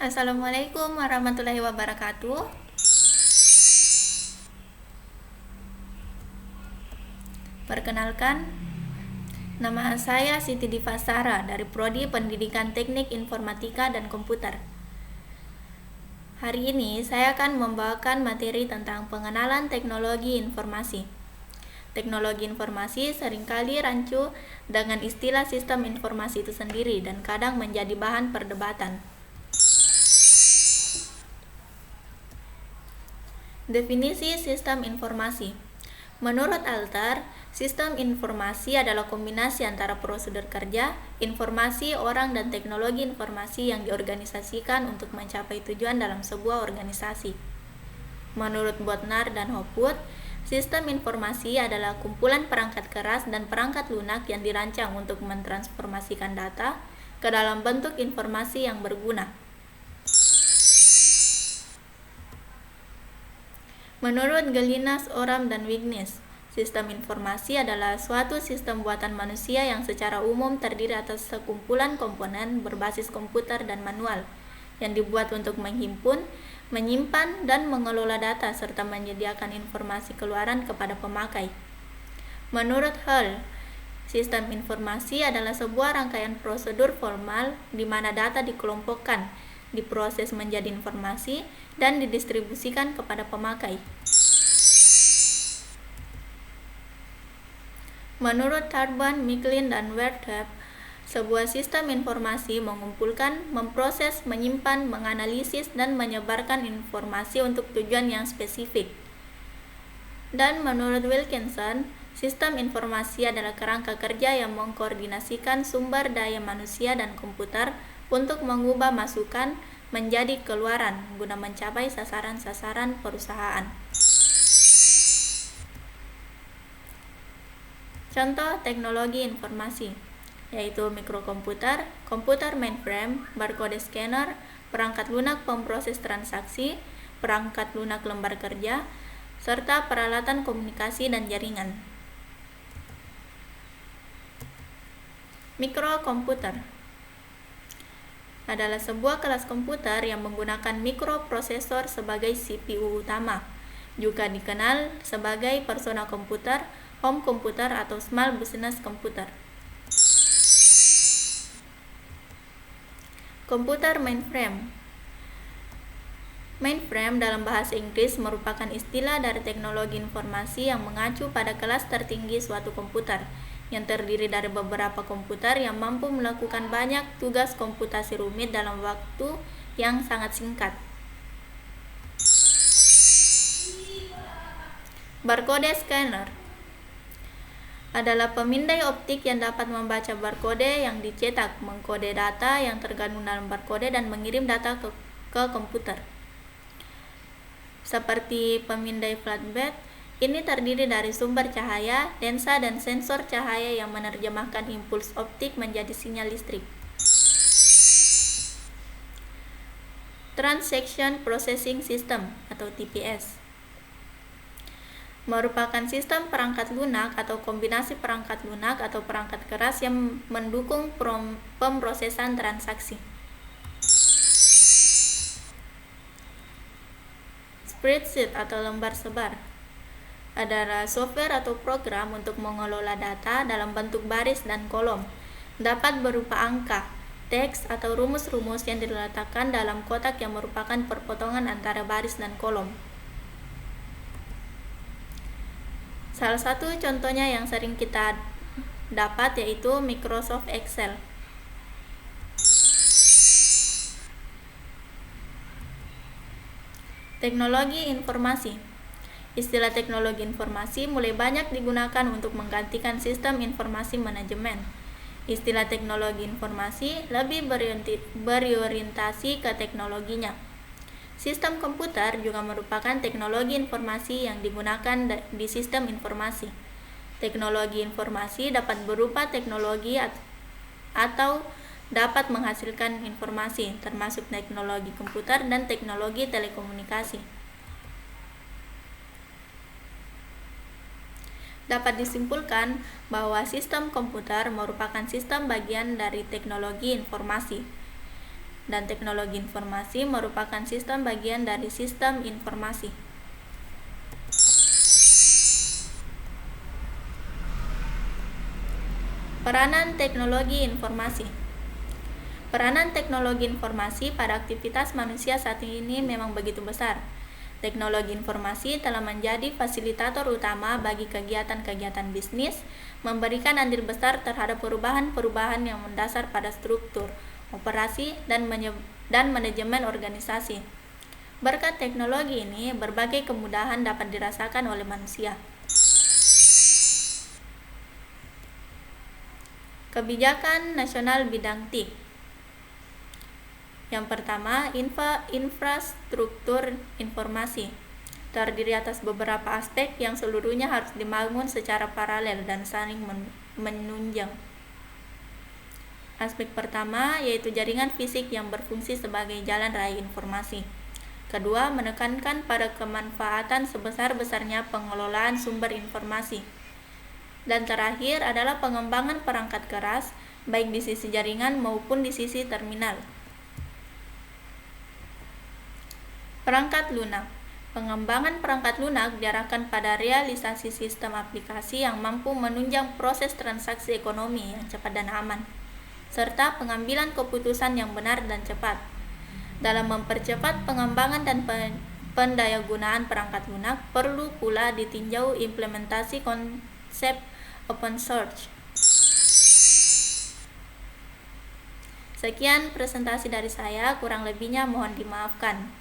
Assalamualaikum warahmatullahi wabarakatuh. Perkenalkan, nama saya Siti Diva Sara dari Prodi Pendidikan Teknik Informatika dan Komputer. Hari ini saya akan membawakan materi tentang pengenalan teknologi informasi. Teknologi informasi seringkali rancu dengan istilah sistem informasi itu sendiri dan kadang menjadi bahan perdebatan. Definisi sistem informasi. Menurut Alter, sistem informasi adalah kombinasi antara prosedur kerja, informasi, orang, dan teknologi informasi yang diorganisasikan untuk mencapai tujuan dalam sebuah organisasi. Menurut Bodnar dan Hopwood, sistem informasi adalah kumpulan perangkat keras dan perangkat lunak yang dirancang untuk mentransformasikan data ke dalam bentuk informasi yang berguna. Menurut Gelinas, Oram, dan Wignis, sistem informasi adalah suatu sistem buatan manusia yang secara umum terdiri atas sekumpulan komponen berbasis komputer dan manual, yang dibuat untuk menghimpun, menyimpan, dan mengelola data serta menyediakan informasi keluaran kepada pemakai. Menurut Hull, sistem informasi adalah sebuah rangkaian prosedur formal di mana data dikelompokkan, diproses menjadi informasi, dan didistribusikan kepada pemakai. Menurut Tarban, Micklin, dan Werthep, sebuah sistem informasi mengumpulkan, memproses, menyimpan, menganalisis, dan menyebarkan informasi untuk tujuan yang spesifik. Dan menurut Wilkinson, sistem informasi adalah kerangka kerja yang mengkoordinasikan sumber daya manusia dan komputer untuk mengubah masukan menjadi keluaran guna mencapai sasaran-sasaran perusahaan. Contoh teknologi informasi yaitu mikrokomputer, komputer mainframe, barcode scanner, perangkat lunak pemproses transaksi, perangkat lunak lembar kerja, serta peralatan komunikasi dan jaringan. Mikrokomputer adalah sebuah kelas komputer yang menggunakan mikroprosesor sebagai CPU utama, juga dikenal sebagai personal komputer, home komputer, atau small business komputer. Komputer mainframe. Mainframe dalam bahasa Inggris merupakan istilah dari teknologi informasi yang mengacu pada kelas tertinggi suatu komputer, yang terdiri dari beberapa komputer yang mampu melakukan banyak tugas komputasi rumit dalam waktu yang sangat singkat. Barcode scanner adalah pemindai optik yang dapat membaca barcode yang dicetak, mengkode data yang tergandung dalam barcode, dan mengirim data ke komputer. Seperti pemindai flatbed, ini terdiri dari sumber cahaya, lensa, dan sensor cahaya yang menerjemahkan impuls optik menjadi sinyal listrik. Transaction Processing System atau TPS merupakan sistem perangkat lunak atau kombinasi perangkat lunak atau perangkat keras yang mendukung pemrosesan transaksi. Spreadsheet atau lembar sebar adalah software atau program untuk mengelola data dalam bentuk baris dan kolom. Dapat berupa angka, teks, atau rumus-rumus yang diletakkan dalam kotak yang merupakan perpotongan antara baris dan kolom. Salah satu contohnya yang sering kita dapat yaitu Microsoft Excel. Teknologi informasi. Istilah teknologi informasi mulai banyak digunakan untuk menggantikan sistem informasi manajemen. Istilah teknologi informasi lebih berorientasi ke teknologinya. Sistem komputer juga merupakan teknologi informasi yang digunakan di sistem informasi. Teknologi informasi dapat berupa teknologi atau dapat menghasilkan informasi, termasuk teknologi komputer dan teknologi telekomunikasi. Dapat disimpulkan bahwa sistem komputer merupakan sistem bagian dari teknologi informasi. dan teknologi informasi merupakan sistem bagian dari sistem informasi. Peranan teknologi informasi. Peranan teknologi informasi pada aktivitas manusia saat ini memang begitu besar. Teknologi informasi telah menjadi fasilitator utama bagi kegiatan-kegiatan bisnis, memberikan andil besar terhadap perubahan-perubahan yang mendasar pada struktur, operasi, dan manajemen organisasi. Berkat teknologi ini, berbagai kemudahan dapat dirasakan oleh manusia. Kebijakan nasional bidang TIK. Yang pertama, infrastruktur informasi. Terdiri atas beberapa aspek yang seluruhnya harus dibangun secara paralel dan saling menunjang. Aspek pertama yaitu jaringan fisik yang berfungsi sebagai jalan raya informasi. Kedua, menekankan pada kemanfaatan sebesar-besarnya pengelolaan sumber informasi. Dan terakhir adalah pengembangan perangkat keras, baik di sisi jaringan maupun di sisi terminal. Perangkat lunak. Pengembangan perangkat lunak diarahkan pada realisasi sistem aplikasi yang mampu menunjang proses transaksi ekonomi yang cepat dan aman, serta pengambilan keputusan yang benar dan cepat. Dalam mempercepat pengembangan dan pendayagunaan perangkat lunak, perlu pula ditinjau implementasi konsep open source. Sekian presentasi dari saya, kurang lebihnya mohon dimaafkan.